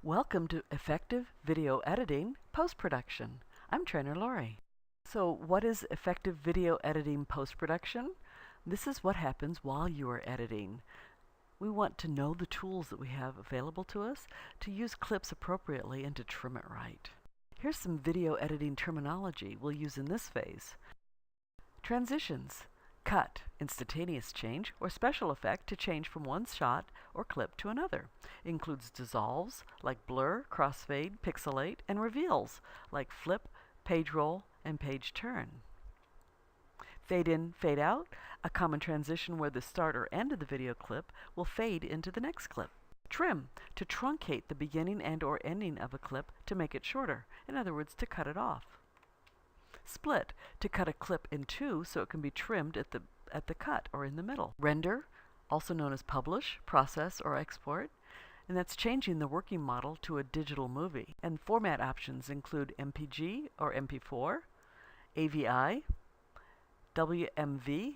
Welcome to Effective Video Editing Post-Production. I'm Trainer Lori. So what is effective video editing post-production? This is what happens while you are editing. We want to know the tools that we have available to us to use clips appropriately and to trim it right. Here's some video editing terminology we'll use in this phase. Transitions. Cut, instantaneous change, or special effect to change from one shot or clip to another. Includes dissolves, like blur, crossfade, pixelate, and reveals, like flip, page roll, and page turn. Fade in, fade out, a common transition where the start or end of the video clip will fade into the next clip. Trim, to truncate the beginning and or ending of a clip to make it shorter, in other words, to cut it off. Split, to cut a clip in two so it can be trimmed at the cut or in the middle. Render, also known as publish, process, or export, and that's changing the working model to a digital movie. And format options include MPG or MP4, AVI, WMV,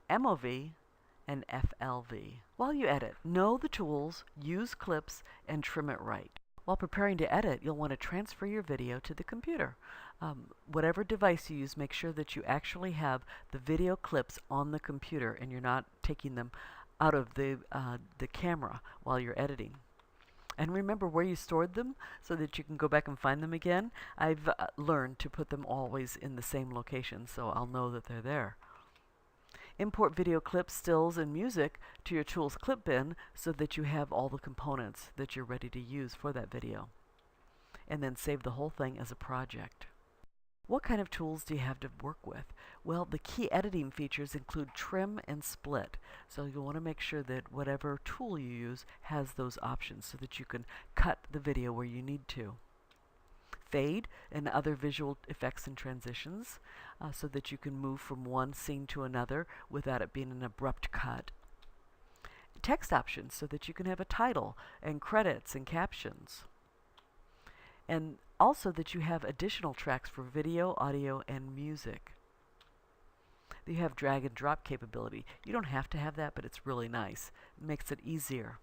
MOV, and FLV. While you edit, know the tools, use clips, and trim it right. While preparing to edit, you'll want to transfer your video to the computer. Whatever device you use, make sure that you actually have the video clips on the computer and you're not taking them out of the camera while you're editing. And remember where you stored them so that you can go back and find them again. I've learned to put them always in the same location so I'll know that they're there. Import video clips, stills, and music to your Tools clip bin so that you have all the components that you're ready to use for that video. And then save the whole thing as a project. What kind of tools do you have to work with? Well, the key editing features include trim and split. So you'll want to make sure that whatever tool you use has those options so that you can cut the video where you need to. Fade and other visual effects and transitions so that you can move from one scene to another without it being an abrupt cut. Text options so that you can have a title and credits and captions. And also that you have additional tracks for video, audio, and music. You have drag and drop capability. You don't have to have that, but it's really nice. It makes it easier.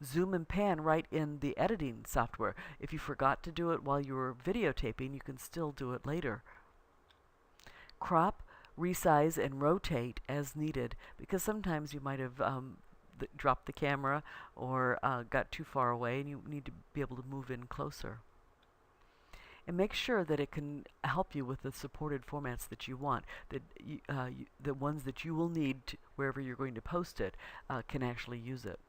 Zoom and pan right in the editing software. If you forgot to do it while you were videotaping, you can still do it later. Crop, resize, and rotate as needed, because sometimes you might have dropped the camera or got too far away and you need to be able to move in closer. And make sure that it can help you with the supported formats that you want, that the ones that you will need wherever you're going to post it can actually use it.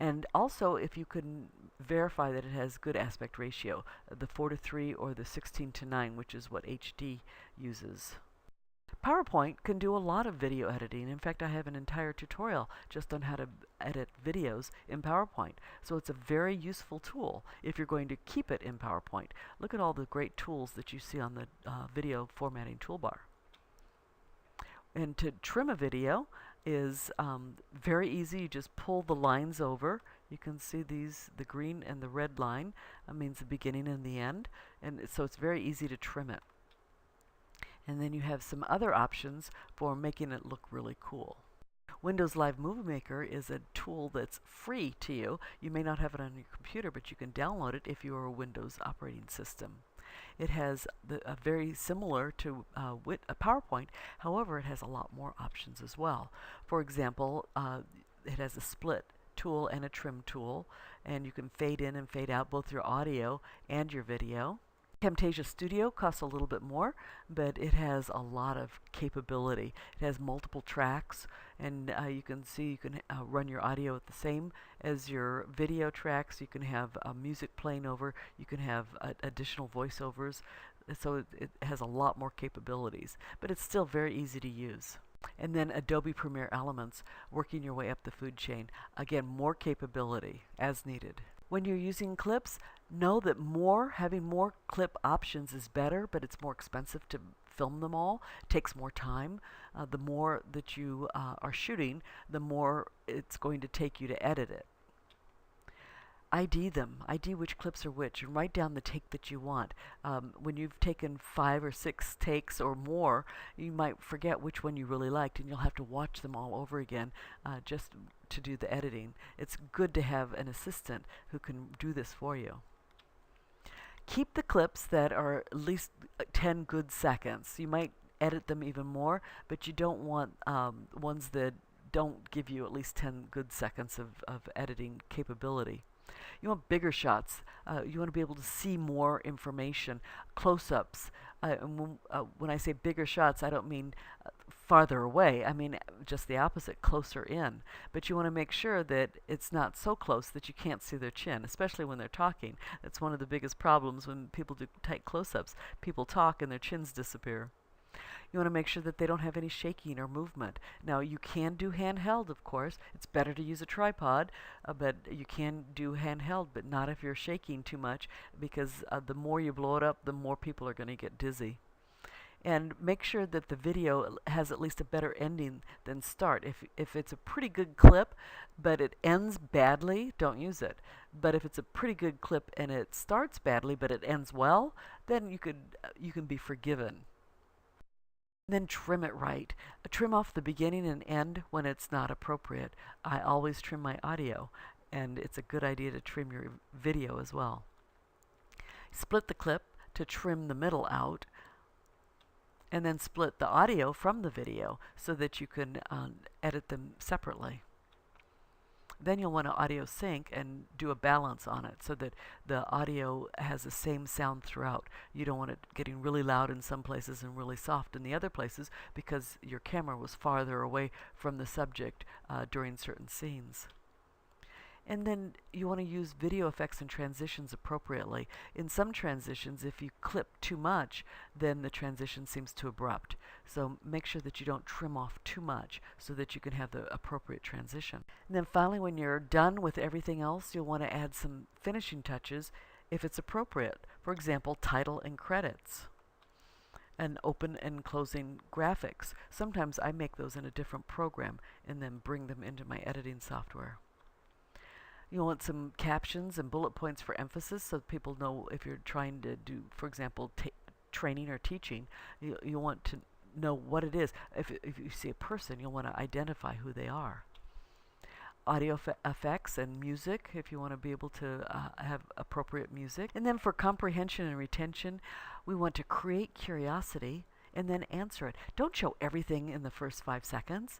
And also, if you can verify that it has good aspect ratio, the 4:3 or the 16:9, which is what HD uses. PowerPoint can do a lot of video editing. In fact, I have an entire tutorial just on how to edit videos in PowerPoint. So it's a very useful tool if you're going to keep it in PowerPoint. Look at all the great tools that you see on the video formatting toolbar. And to trim a video is very easy. You just pull the lines over. You can see these, the green and the red line means the beginning and the end, and so it's very easy to trim it. And then you have some other options for making it look really cool. Windows Live Movie Maker is a tool that's free to you. You may not have it on your computer, but you can download it if you are a Windows operating system. It has very similar to a PowerPoint, however it has a lot more options as well. For example, it has a split tool and a trim tool, and you can fade in and fade out both your audio and your video. Camtasia Studio costs a little bit more, but it has a lot of capability. It has multiple tracks, and you can see you can run your audio at the same as your video tracks. You can have music playing over. You can have additional voiceovers. So it has a lot more capabilities, but it's still very easy to use. And then Adobe Premiere Elements, working your way up the food chain. Again, more capability as needed. When you're using clips, know that having more clip options is better, but it's more expensive to film them all. It takes more time. The more that you are shooting, the more it's going to take you to edit it. ID them, ID which clips are which, and write down the take that you want. When you've taken 5 or 6 takes or more, you might forget which one you really liked, and you'll have to watch them all over again just to do the editing. It's good to have an assistant who can do this for you. Keep the clips that are at least 10 good seconds. You might edit them even more, but you don't want ones that don't give you at least 10 good seconds of editing capability. You want bigger shots. You want to be able to see more information, close-ups. And when I say bigger shots, I don't mean farther away. I mean just the opposite, closer in. But you want to make sure that it's not so close that you can't see their chin, especially when they're talking. That's one of the biggest problems when people do tight close-ups. People talk and their chins disappear. You want to make sure that they don't have any shaking or movement. Now, you can do handheld, of course. It's better to use a tripod, but you can do handheld, but not if you're shaking too much, because the more you blow it up, the more people are going to get dizzy. And make sure that the video has at least a better ending than start. If it's a pretty good clip, but it ends badly, don't use it. But if it's a pretty good clip and it starts badly, but it ends well, then you can be forgiven. Then trim it right. Trim off the beginning and end when it's not appropriate. I always trim my audio, and it's a good idea to trim your video as well. Split the clip to trim the middle out, and then split the audio from the video so that you can edit them separately. Then you'll want to audio sync and do a balance on it so that the audio has the same sound throughout. You don't want it getting really loud in some places and really soft in the other places because your camera was farther away from the subject during certain scenes. And then you want to use video effects and transitions appropriately. In some transitions, if you clip too much, then the transition seems too abrupt. So make sure that you don't trim off too much so that you can have the appropriate transition. And then finally, when you're done with everything else, you'll want to add some finishing touches if it's appropriate. For example, title and credits, and open and closing graphics. Sometimes I make those in a different program and then bring them into my editing software. You want some captions and bullet points for emphasis so people know if you're trying to do, for example, training or teaching. You want to know what it is. If you see a person, you'll want to identify who they are. Audio effects and music, if you want to be able to have appropriate music. And then for comprehension and retention, we want to create curiosity and then answer it. Don't show everything in the first 5 seconds.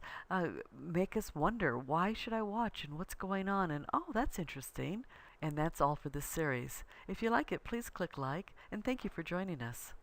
Make us wonder, why should I watch and what's going on? And oh, that's interesting. And that's all for this series. If you like it, please click like, and thank you for joining us.